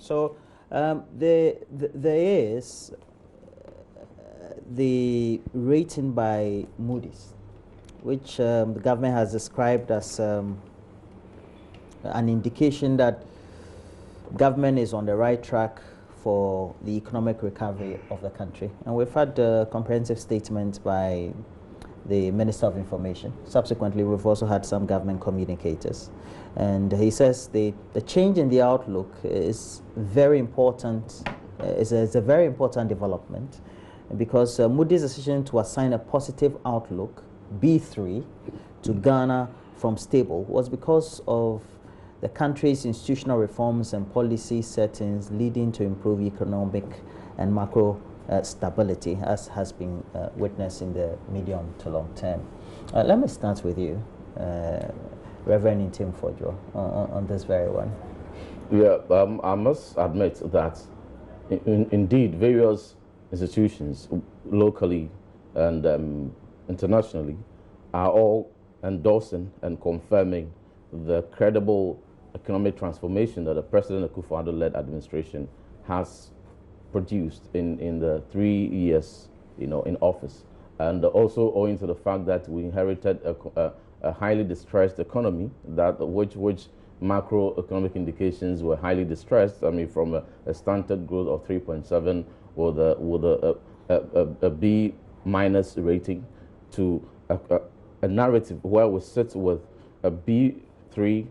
So there is the rating by Moody's, which the government has described as an indication that government is on the right track for the economic recovery of the country. And we've had a comprehensive statement by the Minister of Information. Subsequently, we've also had some government communicators. And he says the change in the outlook is very important, is a very important development, because Moody's decision to assign a positive outlook, B3, to Ghana from stable was because of the country's institutional reforms and policy settings leading to improved economic and macro stability, as has been witnessed in the medium to long term. Let me start with you, Reverend Intim Fojo, on this very one. Yeah, I must admit that indeed various institutions locally and internationally are all endorsing and confirming the credible economic transformation that the President Akufo-Addo-led administration has produced in the 3 years, in office, and also owing to the fact that we inherited a highly distressed economy, that which macroeconomic indications were highly distressed. I mean, from a stunted growth of 3.7 with a B minus rating to a narrative where we sit with a B3,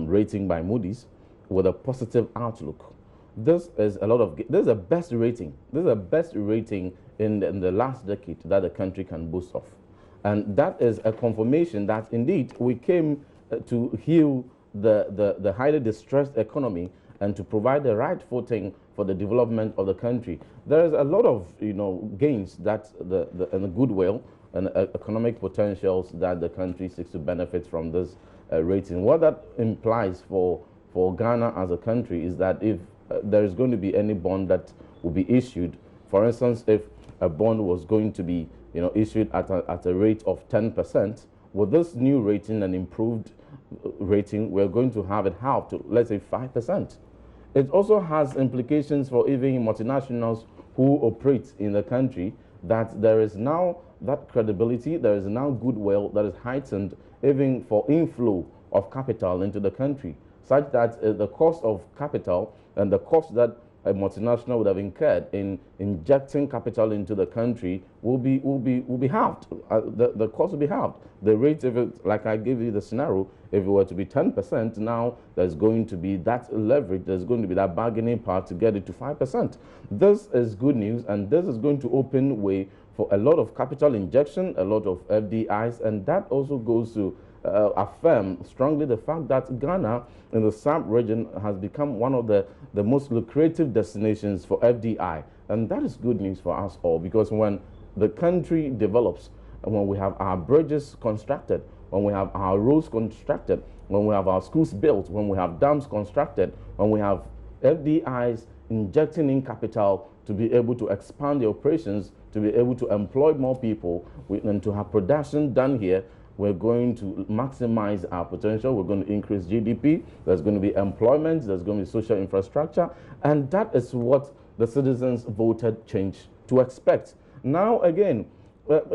rating by Moody's with a positive outlook. This is the best rating. This is the best rating in the last decade that the country can boast of. And that is a confirmation that indeed we came to heal the highly distressed economy and to provide the right footing for the development of the country. There is a lot of gains that and the goodwill and economic potentials that the country seeks to benefit from this rating. What that implies for Ghana as a country is that if there is going to be any bond that will be issued, for instance, if a bond was going to be issued at a rate of 10%, with this new rating and improved rating, we're going to have it halved to, let's say, 5%. It also has implications for even multinationals who operate in the country, that there is now that credibility, there is now goodwill that is heightened even for inflow of capital into the country, such that the cost of capital and the cost that a multinational would have incurred in injecting capital into the country will be halved. The cost will be halved. The rate, if it, like I gave you the scenario, if it were to be 10%, now there's going to be that leverage, there's going to be that bargaining power to get it to 5%. This is good news, and this is going to open way for a lot of capital injection, a lot of FDIs, and that also goes to affirm strongly the fact that Ghana in the SAP region has become one of the most lucrative destinations for FDI. And that is good news for us all, because when the country develops, and when we have our bridges constructed, when we have our roads constructed, when we have our schools built, when we have dams constructed, when we have FDIs injecting in capital to be able to expand the operations, to be able to employ more people, and to have production done here, we're going to maximize our potential. We're going to increase GDP. There's going to be employment. There's going to be social infrastructure. And that is what the citizens voted change to expect. Now, again,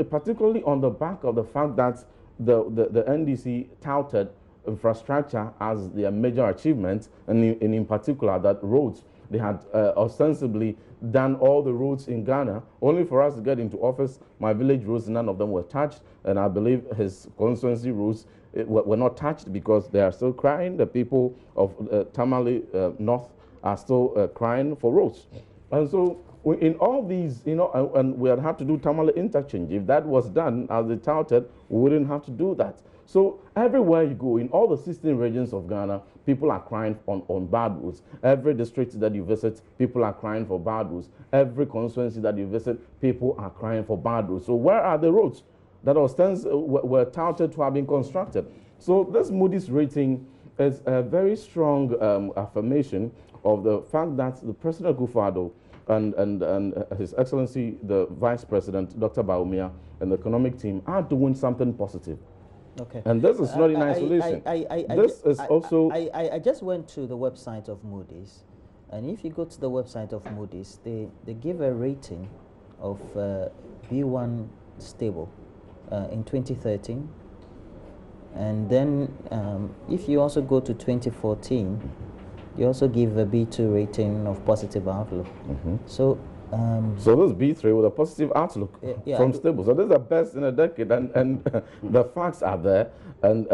particularly on the back of the fact that the NDC touted infrastructure as their major achievement, and in particular that roads, they had ostensibly done all the roads in Ghana, only for us to get into office. My village roads, none of them were touched, and I believe his constituency roads were not touched because they are still crying. The people of Tamale North are still crying for roads. And so in all these, and we had had to do Tamale interchange. If that was done as they touted, we wouldn't have to do that. So everywhere you go, in all the 16 regions of Ghana, people are crying on bad roads. Every district that you visit, people are crying for bad roads. Every constituency that you visit, people are crying for bad roads. So where are the roads that were touted to have been constructed? So this Moody's rating is a very strong affirmation of the fact that the President Akufo-Addo and His Excellency, the Vice President, Dr. Bawumia, and the economic team are doing something positive. Okay. And this is not in isolation. This is also... I just went to the website of Moody's, And if you go to the website of Moody's, they give a rating of B1 stable in 2013. And then if you also go to 2014, you also give a B2 rating of positive outlook. So so this B3 with a positive outlook from stable. So this is the best in a decade, and the facts are there. And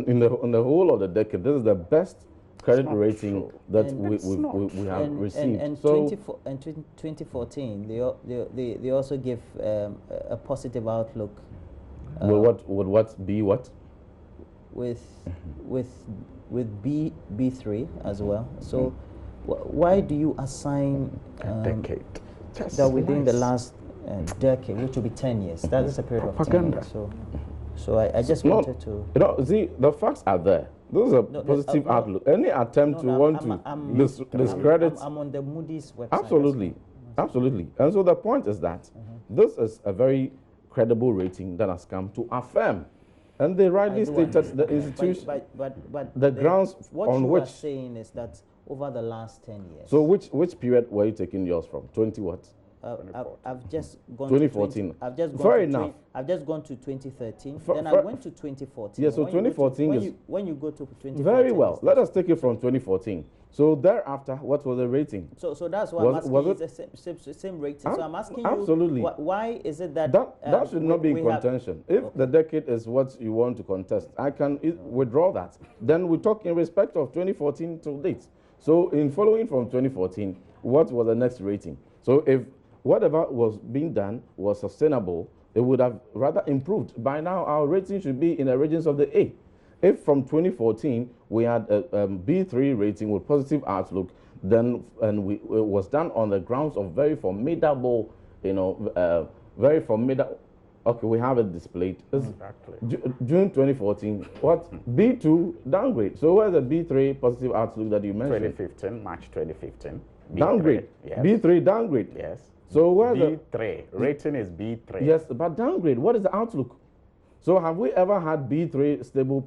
in the whole of the decade, this is the best credit rating that we have received. And so 2014, they also give a positive outlook. Would what be what? With B3 as well. So why do you assign decade that within the last decade, which will be 10 years? That is a period of 10 years. So I just wanted to. See, the facts are there. This is a positive outlook. Any attempt to discredit. I'm on the Moody's website. Absolutely, absolutely. And so the point is that this is a very credible rating that has come to affirm. And they rightly stated the institution, but the grounds on which. What you are saying is that over the last 10 years. So which period were you taking yours from? 20 what? I've just gone 2014. To I've just gone Fair to enough. I've just gone to 2013. Then I went to 2014. Yeah, so 2014 when you go to 2014. Very well. Let us take it from 2014. So thereafter, what was the rating? So that's why I'm asking you. It's the same rating. So I'm asking absolutely. you. Why is it that that should not be in contention? If the decade is what you want to contest, I can withdraw that. Then we talk in respect of 2014 to date. So in following from 2014, what was the next rating? So if whatever was being done was sustainable, it would have rather improved. By now, our rating should be in the regions of the A. If from 2014 we had a B3 rating with positive outlook, then it was done on the grounds of very formidable, very formidable. Okay, we have it displayed. Exactly. June 2014. What? B2 downgrade. So where's the B3 positive outlook that you mentioned? 2015, March 2015. B3, downgrade. Yes. B3 downgrade. Yes. So where's B3 rating is B3. Yes, but downgrade. What is the outlook? So have we ever had B3 stable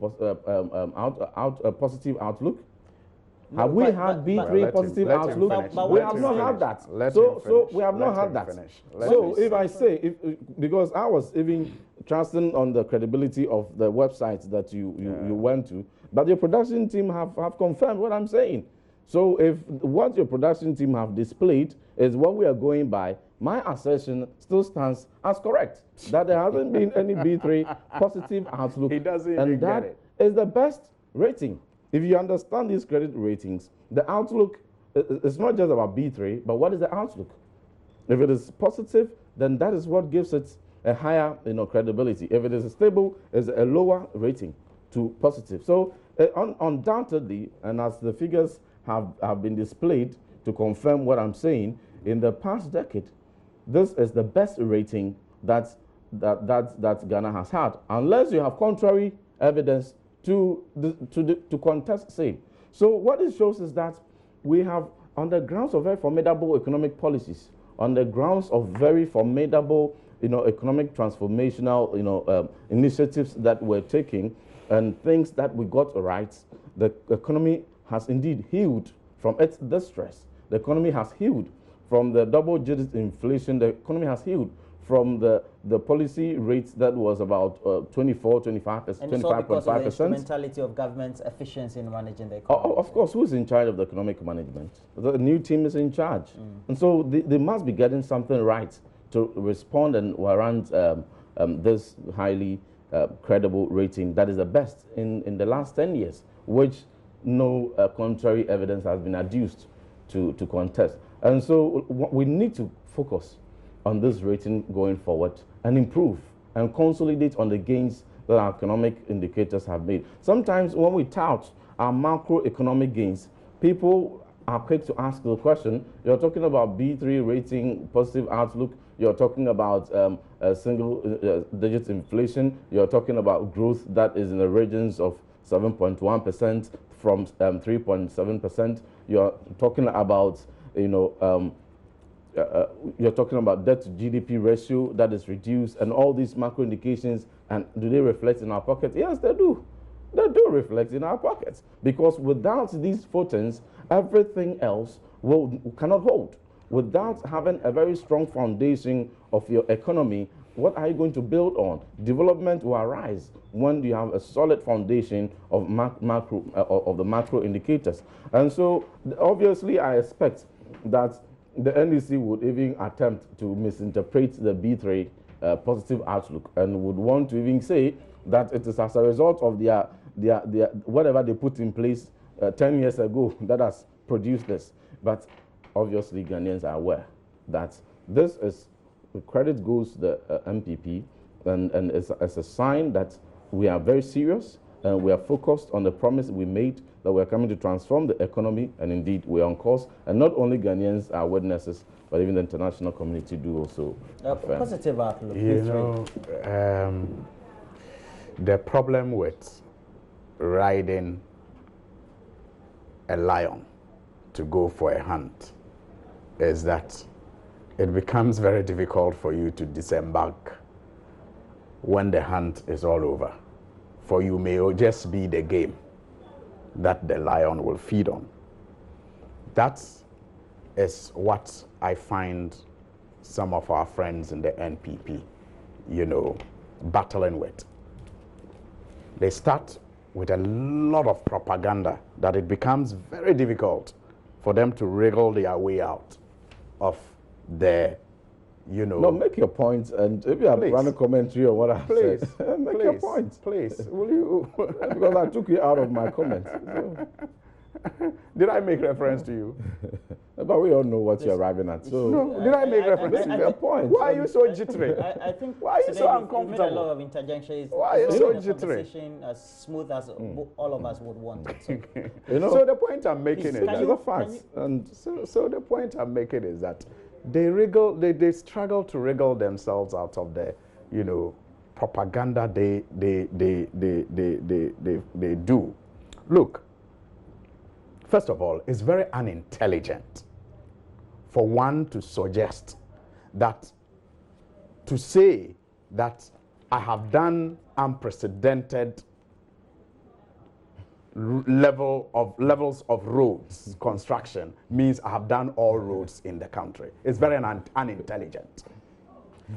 positive outlook? No, have we had B3 positive outlook? We have not had that. So we have not had that. So if I say, because I was even trusting on the credibility of the websites that you went to, but your production team have confirmed what I'm saying. So if what your production team have displayed is what we are going by, my assertion still stands as correct, that there hasn't been any B3 positive outlook. He doesn't and even that get it. is the best rating. If you understand these credit ratings, the outlook is not just about B3, but what is the outlook? If it is positive, then that is what gives it a higher credibility. If it is stable, it's a lower rating to positive. So undoubtedly, and as the figures have been displayed to confirm what I'm saying, in the past decade, this is the best rating that Ghana has had, unless you have contrary evidence to contest same. So what it shows is that we have, on the grounds of very formidable economic policies, on the grounds of very formidable economic transformational initiatives that we're taking, and things that we got right, the economy has indeed healed from its distress. The economy has healed from the double-digit inflation. The economy has healed from the policy rates that was about 24, 25%, 25.5%. And so because of the instrumentality of government's efficiency in managing the economy. Of course, who's in charge of the economic management? The new team is in charge. And so they must be getting something right to respond and warrant this highly credible rating that is the best in the last 10 years, which no contrary evidence has been adduced to contest. And so we need to focus on this rating going forward and improve and consolidate on the gains that our economic indicators have made. Sometimes when we tout our macroeconomic gains, people are quick to ask the question, you're talking about B3 rating, positive outlook, you're talking about a single-digit inflation, you're talking about growth that is in the regions of 7.1% from 3.7%. You're talking about, you're talking about debt to GDP ratio that is reduced, and all these macro indications. And do they reflect in our pocket? Yes, they do. they do reflect in our pockets. Because without these photons, everything else cannot hold. Without having a very strong foundation of your economy, what are you going to build on? Development will arise when you have a solid foundation of the macro indicators. And so, obviously, I expect that the NDC would even attempt to misinterpret the B3 positive outlook and would want to even say that it is as a result of their whatever they put in place 10 years ago that has produced this. But obviously, Ghanaians are aware that this is, the credit goes to the MPP, and it's a sign that we are very serious and we are focused on the promise we made that we're coming to transform the economy, and indeed we're on course. And not only Ghanaians are witnesses, but even the international community do also. Positive outlook. You know, the problem with riding a lion to go for a hunt is that it becomes very difficult for you to disembark when the hunt is all over. For you may just be the game that the lion will feed on. That is what I find some of our friends in the NPP, you know, battling with. They start with a lot of propaganda that it becomes very difficult for them to wriggle their way out of the, you know. No, make your point, and if you have run a commentary on what I said, make your point. Please, will you? Because I took you out of my comments. So. Did I make reference to you? But we all know what you're arriving at. So no, did I make reference to your point? Why are you so jittery? I think why are you so uncomfortable? You made a lot of interjections. Why are you so jittery? As smooth as all of us would want it. So. You know, so the point I'm making is that the facts. And so the point I'm making is that they struggle to wriggle themselves out of the, you know, propaganda they do. Look, first of all, it's very unintelligent for one to suggest that, to say that I have done unprecedented levels of roads construction means I have done all roads in the country. It's very unintelligent.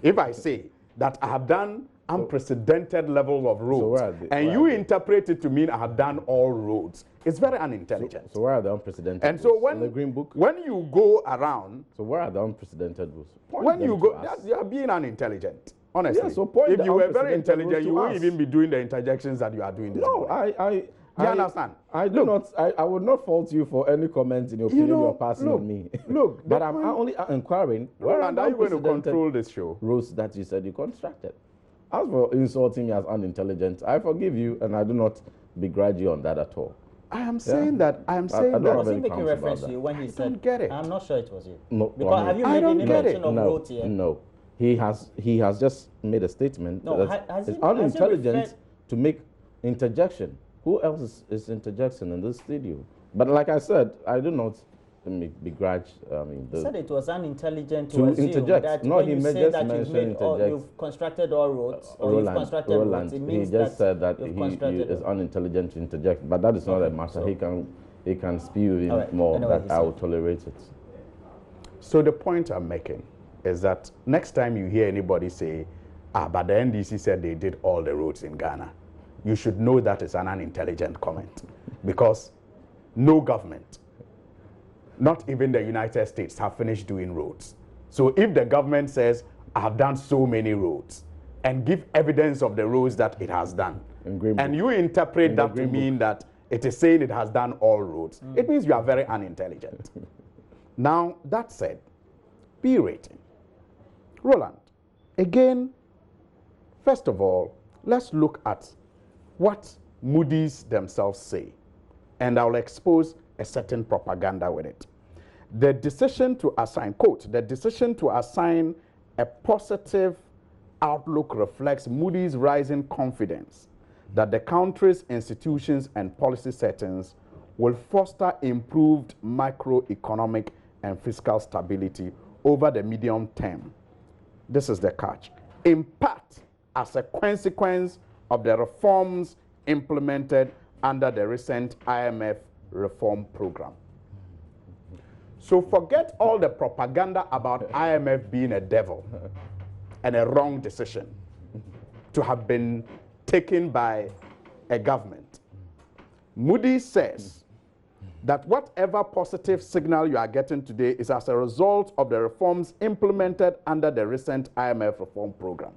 If I say that I have done unprecedented levels of roads, and you interpret it to mean I have done all roads, it's very unintelligent. So where are the unprecedented and so when, in the Green Book? When you go around... So where are the unprecedented rules? When you go... You are being unintelligent, honestly. Yeah, so point if you were very intelligent, you wouldn't even be doing the interjections that you are doing this morning. No, you understand? I do not. I would not fault you for any comment in your opinion you're passing on me. Look, but I'm only inquiring. Where are you going to control this show? Rules that you said you constructed. As for insulting me as unintelligent, I forgive you, and I do not begrudge you on that at all. I am saying that. I am saying that. Was he making reference to you when he said? Don't get it. I'm not sure it was you. No, because have you made any mention of roads here? No, he has just made a statement that it's unintelligent to make interjection. Who else is interjection in this studio? But like I said, I do not begrudge. He said it was unintelligent to interject. That no, when he you say that you've constructed all roads, or you've constructed roads, it means he just said that he is it. unintelligent to interject. But that is not a matter. So he can spew in more. Anyway, that I will tolerate it. So the point I'm making is that next time you hear anybody say, but the NDC said they did all the roads in Ghana, you should know that is an unintelligent comment, because no government, not even the United States, have finished doing roads. So if the government says, I have done so many roads, and give evidence of the roads that it has done, and you interpret that to mean that it is saying it has done all roads, it means you are very unintelligent. Now, that said, B rating. Roland, again, first of all, let's look at what Moody's themselves say, and I'll expose a certain propaganda with it. The decision to assign, quote, the decision to assign a positive outlook reflects Moody's rising confidence that the country's institutions and policy settings will foster improved macroeconomic and fiscal stability over the medium term. This is the catch. In part, as a consequence of the reforms implemented under the recent IMF reform program. So forget all the propaganda about IMF being a devil and a wrong decision to have been taken by a government. Moody says that whatever positive signal you are getting today is as a result of the reforms implemented under the recent IMF reform program.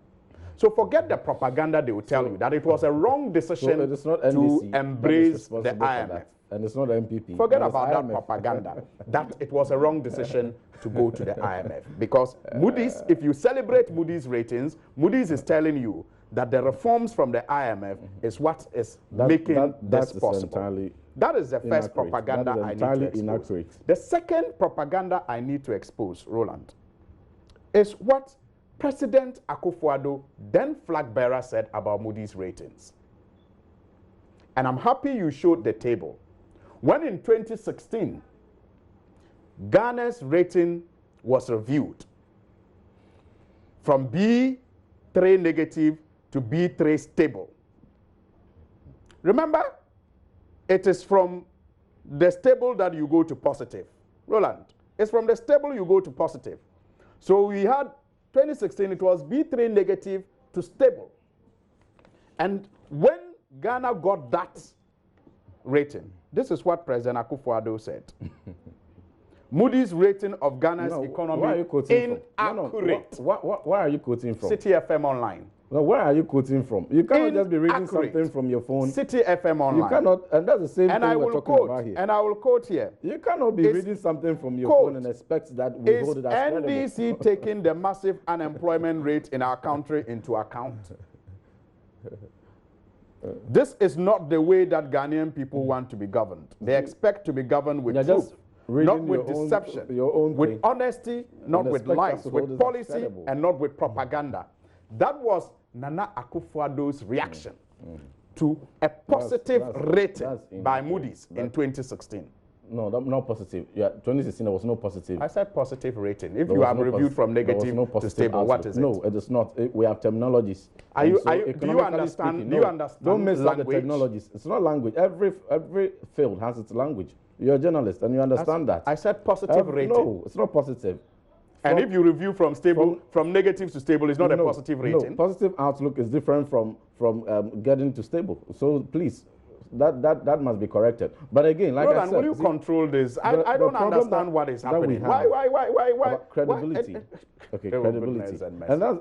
So forget the propaganda they will tell you that it was a wrong decision to embrace the IMF. And it's not MPP. Forget about that propaganda, that it was a wrong decision to go to the IMF. Because Moody's, if you celebrate Moody's ratings, Moody's is telling you that the reforms from the IMF is what is making this possible. That is the first propaganda I need to expose. Inaccurate. The second propaganda I need to expose, Roland, is what President Akufo-Addo, then flag bearer, said about Moody's ratings. And I'm happy you showed the table. When in 2016, Ghana's rating was reviewed from B3 negative to B3 stable. Remember, it is from the stable that you go to positive. Roland, it's from the stable you go to positive. So we had 2016, it was B3 negative to stable. And when Ghana got that rating, this is what President Akufo-Addo said. Moody's rating of Ghana's economy inaccurate. Where are you quoting from? City FM Online. No, where are you quoting from? You cannot just be reading something from your phone. City FM Online. You cannot, and that's the same thing we're talking about here. And I will quote here. You cannot be reading something from your phone and expect that we hold it as credible. Is NDC taking the massive unemployment rate in our country into account? This is not the way that Ghanaian people want to be governed. They expect to be governed with truth, not with deception, with honesty, not with lies, with policy, and not with propaganda. That was Nana Akufo-Addo's reaction to a positive rating by Moody's in 2016. No, not positive. Yeah, 2016 there was no positive. I said positive rating. If you have reviewed from negative to stable, what is it? No, it is not. We have terminologies. Do you understand? Do you understand? Don't miss out the technologies. It's not language. Every field has its language. You're a journalist and you understand that. I said positive rating. No, it's not positive. And if you review from stable, from negative to stable, it's not a positive rating. No, positive outlook is different from getting to stable. So please, that must be corrected. But again, like I said, will you control this? I don't understand what is happening. Why? Credibility. Okay, credibility. And that's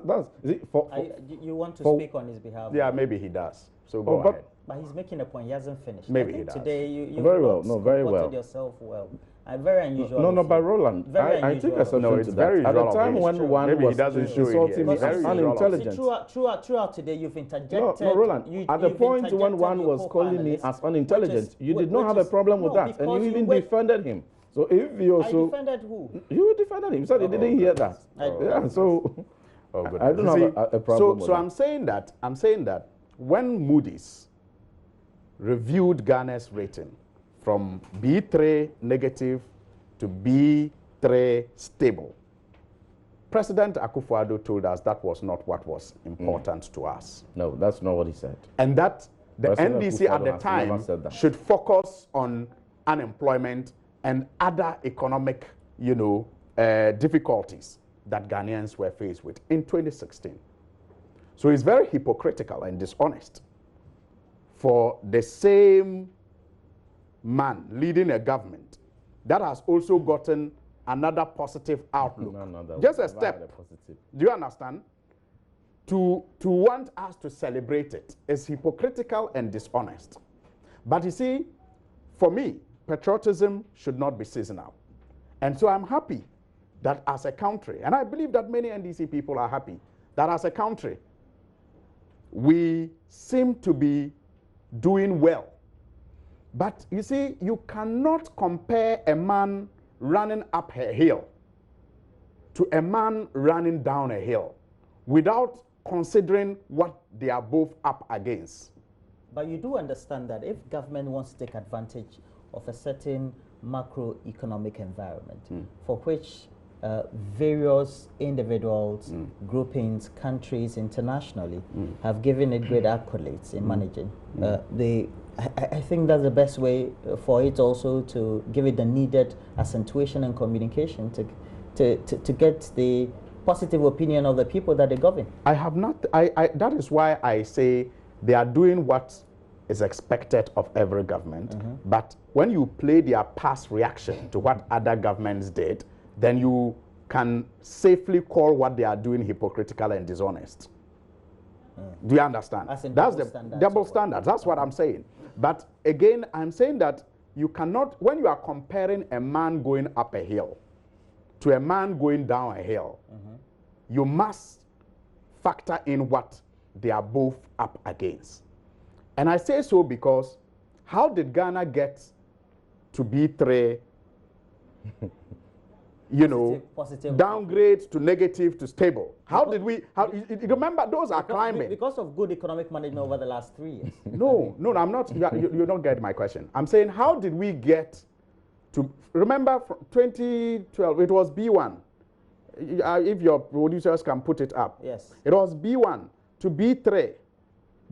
you want to speak on his behalf? Yeah, maybe he does. So go ahead. But he's making a point. He hasn't finished. Maybe he does. Today you very well. No, very well. Yourself well. Very unusual. No, by Roland. I take exception to that. At the time when one was insulting me as unintelligent. Throughout today, you've interjected. No, Roland. At the point when one was calling me as unintelligent, you did not have a problem with that, and you even defended him. So if you also... I defended who? You defended him. You said you didn't hear that. Yeah, so... I don't have a problem with that. So I'm saying that when Moody's reviewed Ghana's rating from B3 negative to B3 stable, President Akufo-Addo told us that was not what was important to us. No, that's not what he said. And that the NDC at the time should focus on unemployment and other economic, difficulties that Ghanaians were faced with in 2016. So it's very hypocritical and dishonest for the same man leading a government that has also gotten another positive outlook. Just a step. Do you understand? To want us to celebrate it is hypocritical and dishonest. But you see, for me, patriotism should not be seasonal. And so I'm happy that as a country, and I believe that many NDC people are happy, that as a country, we seem to be doing well. But you see, you cannot compare a man running up a hill to a man running down a hill without considering what they are both up against. But you do understand that if government wants to take advantage of a certain macroeconomic environment for which various individuals, groupings, countries internationally have given it great accolades in managing. I think that's the best way for it also to give it the needed accentuation and communication to get the positive opinion of the people that they govern. I have not, that is why I say they are doing what is expected of every government, but when you play their past reaction to what other governments did, then you can safely call what they are doing hypocritical and dishonest. Do you understand? That's the double standard. That's what I'm saying. But again, I'm saying that you cannot, when you are comparing a man going up a hill to a man going down a hill, you must factor in what they are both up against. And I say so because how did Ghana get to B3, you know, downgrade to negative to stable? How did we, remember those are climbing. Because of good economic management over the last 3 years. No, I'm not, you don't get my question. I'm saying how did we get to, remember from 2012, it was B1. If your producers can put it up. Yes. It was B1 to B3,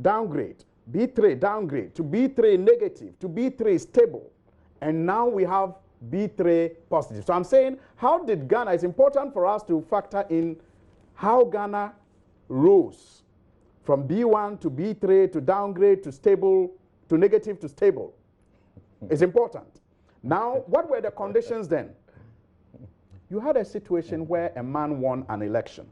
downgrade. B3 downgrade to B3 negative to B3 stable, and now we have B3 positive. So I'm saying, how did Ghana, it's important for us to factor in how Ghana rose from B1 to B3 to downgrade to stable to negative to stable. It's important. Now, what were the conditions then? You had a situation where a man won an election.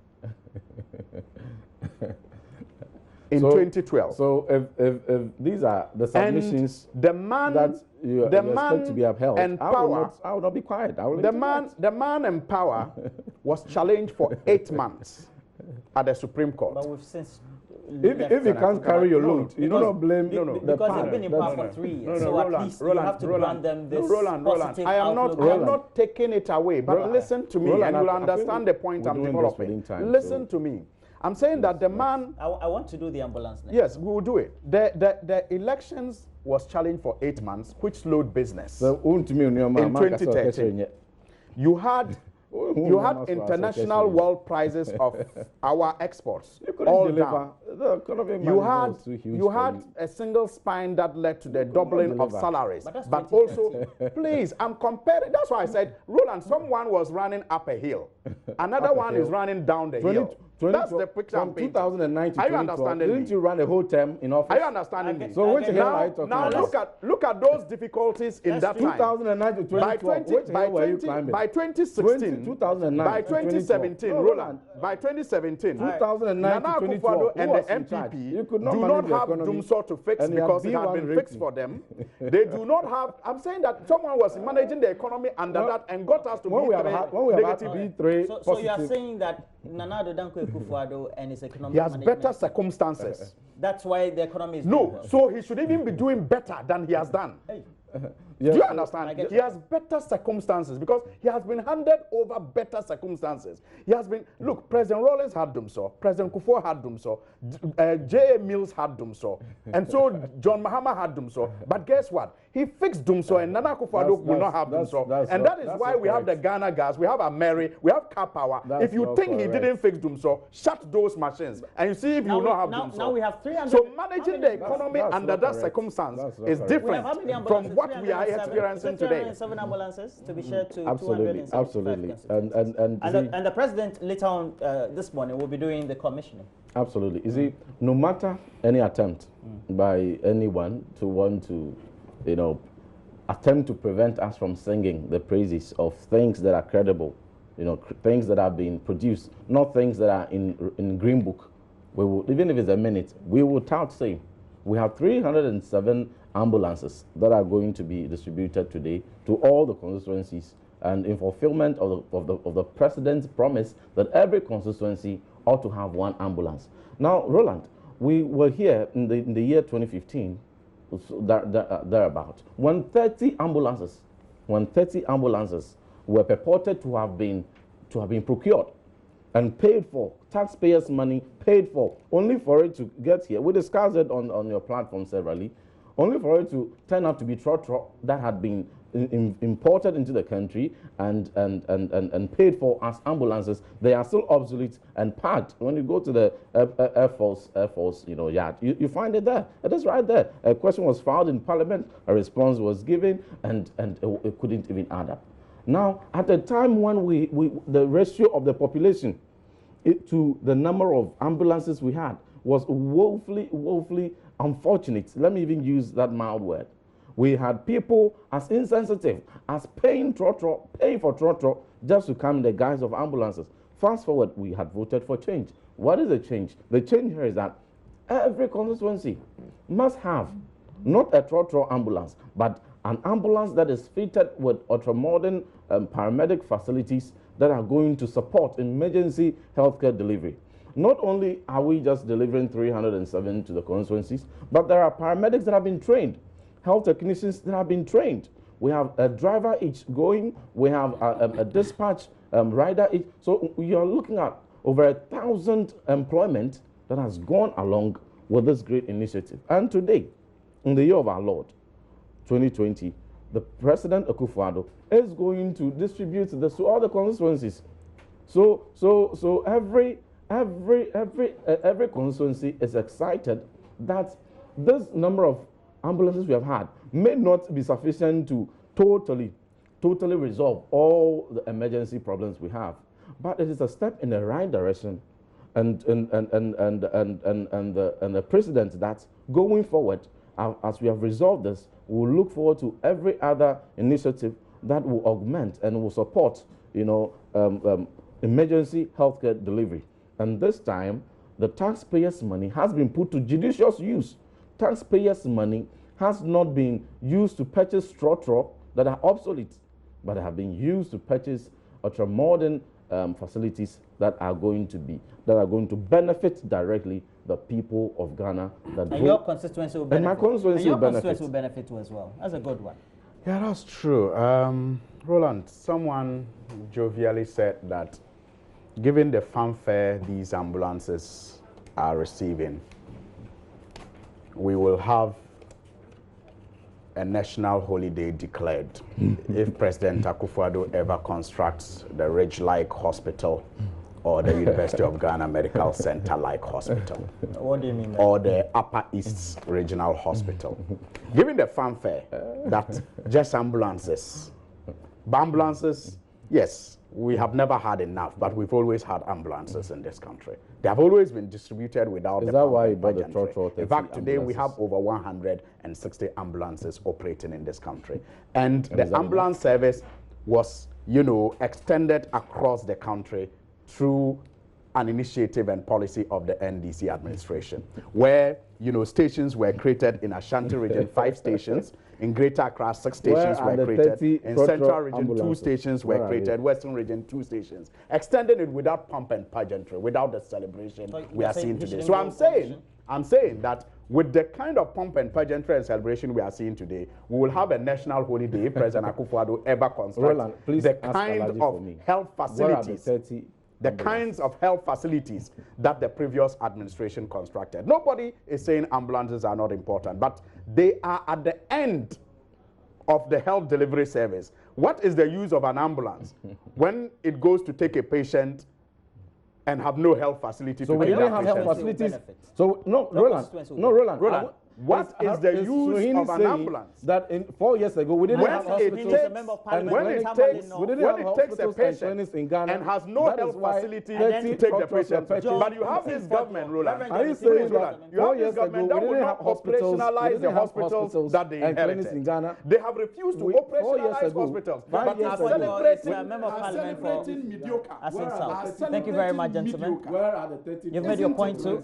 In 2012. So if these are the submissions the man, that you expect to be upheld, and power, I will not be quiet. I will the man and power was challenged for 8 months at the Supreme Court. But we've since if you can't carry your load, you do not blame the because they've been in power for 3 years. So at least you have to grant them this positive I am not taking it away, but listen to me and you'll understand the point I'm developing. Listen to me. I'm saying that the man... I want to do the ambulance next. Yes, we will do it. The elections was challenged for 8 months, which slowed business. So, in 2013, you had international world prices of our exports all down. You had a single spine that led to the doubling of salaries. But also, please, I'm comparing. That's why I said, Roland, someone was running up a hill. Another one is running down the hill. That's the picture I'm painting. 2009 to 2012. Didn't you run a whole term in office? Are you understanding me? So which hell are you talking about? Now look at those difficulties in that time. 2009 to 2012. By 2016, 2009 by 2017, Roland, by 2017, 2009 Nana to 2012, Akufo-Addo and the MPP do not have Dumsor to fix because it had been fixed for them. They do not have. I'm saying that someone was managing the economy under that and got us to B3. So you are saying that Nana Akufo-Addo and his economic he has better circumstances. That's why the economy is no. So he should even be doing better than he has done. Hey. Yes, do you understand? He has better circumstances because he has been handed over better circumstances. He has been, look, President Rawlings had Dumsor, President Kufuor had Dumsor, J.A. Mills had Dumsor, and so John Mahama had Dumsor. But guess what? He fixed Dumsor and Nana Akufo-Addo will not have Dumsor. And that is why we have the Ghana gas, we have Ameri, we have Car Power. If you think he didn't fix Dumsor, shut those machines and you see if you will not have Dumsor. Now we have 300. So managing the economy under that circumstance is different from what we are experiencing today. 7 ambulances to be shared to absolutely. And the president later on this morning will be doing the commissioning. Absolutely. You see, no matter any attempt by anyone to want to, attempt to prevent us from singing the praises of things that are credible, things that have been produced, not things that are in Green Book. We will, even if it's a minute, we will tout say we have 307 ambulances that are going to be distributed today to all the constituencies, and in fulfillment of the president's promise that every constituency ought to have 1 ambulance. Now, Roland, we were here in the year 2015, thereabout, when 30 ambulances were purported to have been procured and paid for, taxpayers' money paid for, only for it to get here. We discussed it on your platform severally, only for it to turn out to be trotro that had been imported into the country and paid for as ambulances. They are still obsolete and parked. When you go to the Air Force, yard, you find it there. It is right there. A question was filed in Parliament, a response was given, and it couldn't even add up. Now, at the time when the ratio of the population to the number of ambulances we had was woefully unfortunate. Let me even use that mild word. We had people as insensitive as paying for trotro just to come in the guise of ambulances. Fast forward, we had voted for change. What is the change? The change here is that every constituency must have not a trotro ambulance, but an ambulance that is fitted with ultra-modern paramedic facilities that are going to support emergency healthcare delivery. Not only are we just delivering 307 to the constituencies, but there are paramedics that have been trained, health technicians that have been trained. We have a driver each going, we have a dispatch rider each. So we are looking at over 1,000 employment that has gone along with this great initiative. And today, in the year of our Lord, 2020, the President Akufo-Addo is going to distribute this to all the constituencies. So every constituency is excited that this number of ambulances we have had may not be sufficient to totally resolve all the emergency problems we have, but it is a step in the right direction, and the precedent that going forward, as we have resolved this, we will look forward to every other initiative that will augment and will support, emergency healthcare delivery. And this time, the taxpayers' money has been put to judicious use. Taxpayers' money has not been used to purchase trotro that are obsolete, but have been used to purchase ultra-modern facilities that are going to benefit directly the people of Ghana. And your constituency will benefit. And my constituency will benefit. Will benefit too as well. That's a good one. Yeah, that's true. Roland, someone jovially said that given the fanfare these ambulances are receiving, we will have a national holiday declared if President Akufo-Addo ever constructs the Ridge-like hospital or the University of Ghana Medical Center-like hospital. What do you mean? Or the Upper East Regional Hospital. Given the fanfare that just ambulances, yes, we have never had enough, but we've always had ambulances in this country. They have always been distributed without the why you bought the trotro? In fact, today we have over 160 ambulances operating in this country. And the ambulance service was, extended across the country through an initiative and policy of the NDC administration, where, stations were created in Ashanti region, 5 stations. In Greater Accra, 6 stations were created. In Central region, 2 stations were created. Western region, 2 stations. Extending it without pomp and pageantry, without the celebration we are seeing today. So I'm saying that with the kind of pomp and pageantry and celebration we are seeing today, we will have a national holiday if President Akufo-Addo ever constructs the kind of health facilities. The kinds of health facilities that the previous administration constructed. Nobody is saying ambulances are not important, but they are at the end of the health delivery service. What is the use of an ambulance when it goes to take a patient and have no health facility to take that patient? Health facilities. So Roland. What is the use of an ambulance? That 4 years ago we didn't have hospitals. When it takes a patient in Ghana and has no health facility to take the patient. But you have this government, Roland. Are you saying that you have this government that will not operationalize the hospitals that they inherited? In Ghana. They have refused to operationalize hospitals. But are celebrating mediocre. Thank you very much, gentlemen. Where are the 30? You've made your point too.